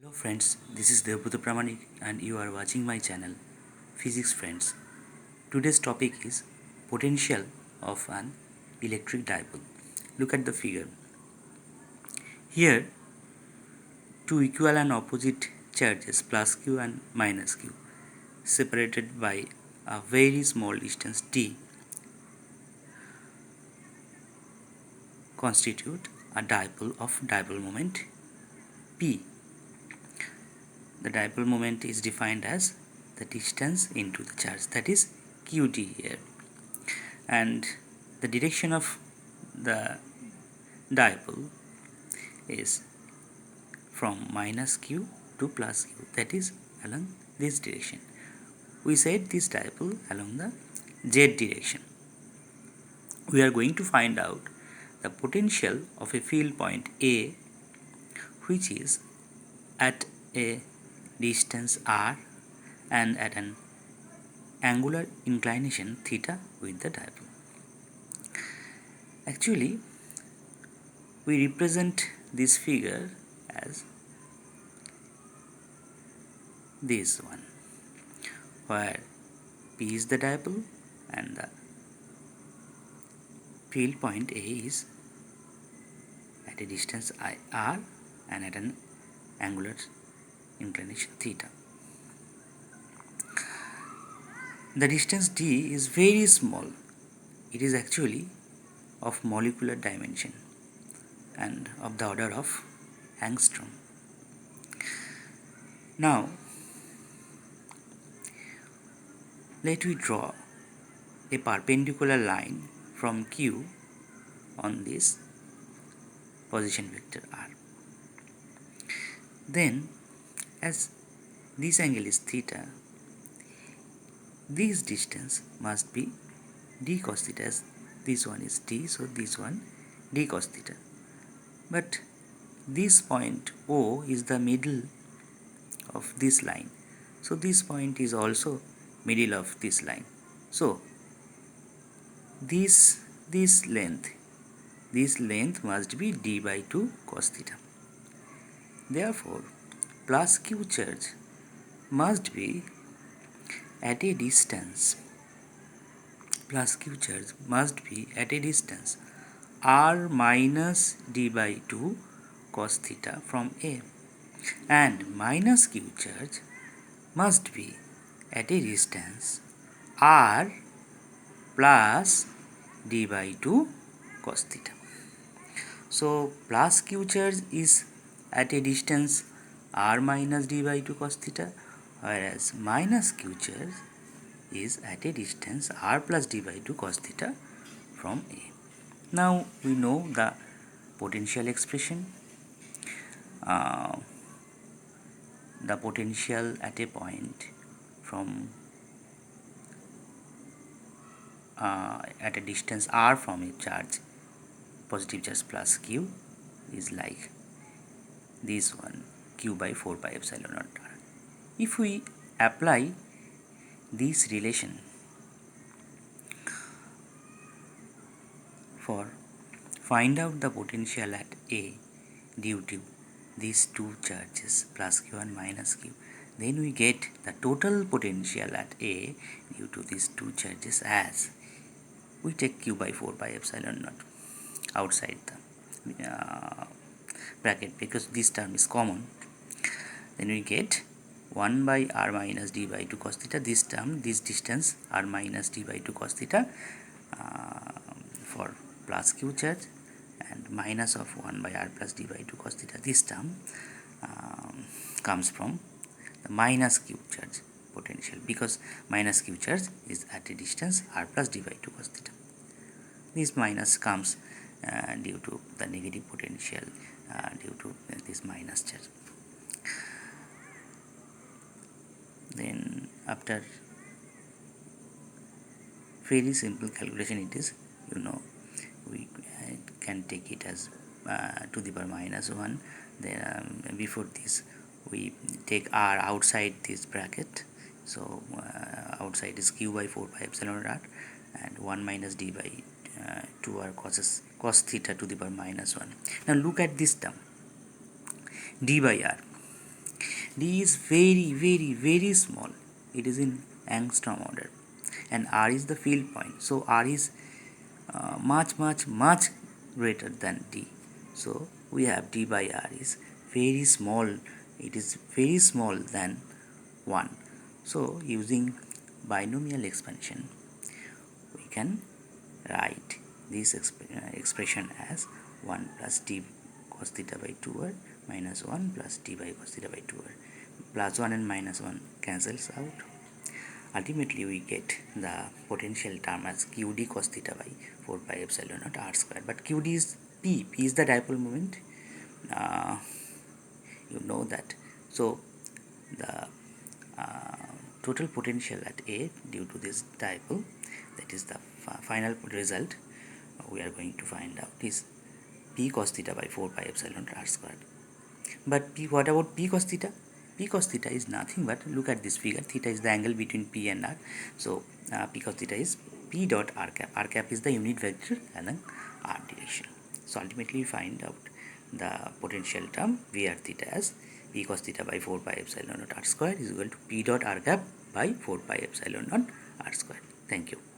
Hello friends, this is Devbrata Pramanik and you are watching my channel Physics Friends. Today's topic is potential of an electric dipole. Look at the figure. Here, two equal and opposite charges plus q and minus q separated by a very small distance d constitute a dipole of dipole moment p. The dipole moment is defined as the distance into the charge, that is qd here, and the direction of the dipole is from minus q to plus q, that is along this direction. We set this dipole along the z direction. We are going to find out the potential of a field point A which is at a distance r and at an angular inclination theta with the dipole. Actually, we represent this figure as this one, where P is the dipole and the field point A is at a distance r and at an angular inclination theta. The distance d is very small. It is actually of molecular dimension and of the order of angstrom. Now, let we draw a perpendicular line from Q on this position vector r. Then, as this angle is theta, this distance must be d cos theta, as this one is d, so this one d cos theta. But this point O is the middle of this line, so this point is also middle of this line. So this length must be d by 2 cos theta. Therefore, plus q charge must be at a distance r minus d by 2 cos theta from A, and minus q charge must be at a distance r plus d by 2 cos theta. So plus q charge is at a distance r minus d by 2 cos theta, whereas minus q charge is at a distance r plus d by 2 cos theta from A. Now we know the potential expression. The potential at a point from at a distance r from a charge, positive charge plus q, is like this one, q by 4 pi epsilon naught r. If we apply this relation for find out the potential at A due to these two charges plus q and minus q, then we get the total potential at A due to these two charges as we take q by 4 pi epsilon naught outside the bracket because this term is common. Then we get 1 by r minus d by 2 cos theta, this term, this distance r minus d by 2 cos theta for plus q charge, and minus of 1 by r plus d by 2 cos theta, this term comes from the minus q charge potential, because minus q charge is at a distance r plus d by 2 cos theta. This minus comes due to the negative potential due to this minus charge. Then after very simple calculation, it is, we can take it as to the power minus 1. Then before this we take r outside this bracket, so outside is q by 4 pi epsilon r and 1 minus d by 2r cos theta to the power minus 1. Now look at this term d by r. d is very small. It is in angstrom order, and r is the field point, so r is much greater than d. So we have d by r is very small. It is very small than 1. So using binomial expansion, we can write this expression as 1 plus d cos theta by 2r minus 1 plus d by cos theta by 2r. Plus 1 and minus 1 cancels out. Ultimately, we get the potential term as qd cos theta by 4 pi epsilon naught r square. But qd is p. P is the dipole moment. Uh, you know that. So the total potential at A due to this dipole, that is the final result we are going to find out, is p cos theta by 4 pi epsilon r squared. But what about p cos theta? P cos theta is nothing but, look at this figure, theta is the angle between p and r. So p cos theta is p dot r cap. R cap is the unit vector along r direction. So ultimately we find out the potential term v r theta as p cos theta by 4 pi epsilon naught r square is equal to p dot r cap by 4 pi epsilon naught r square. Thank you.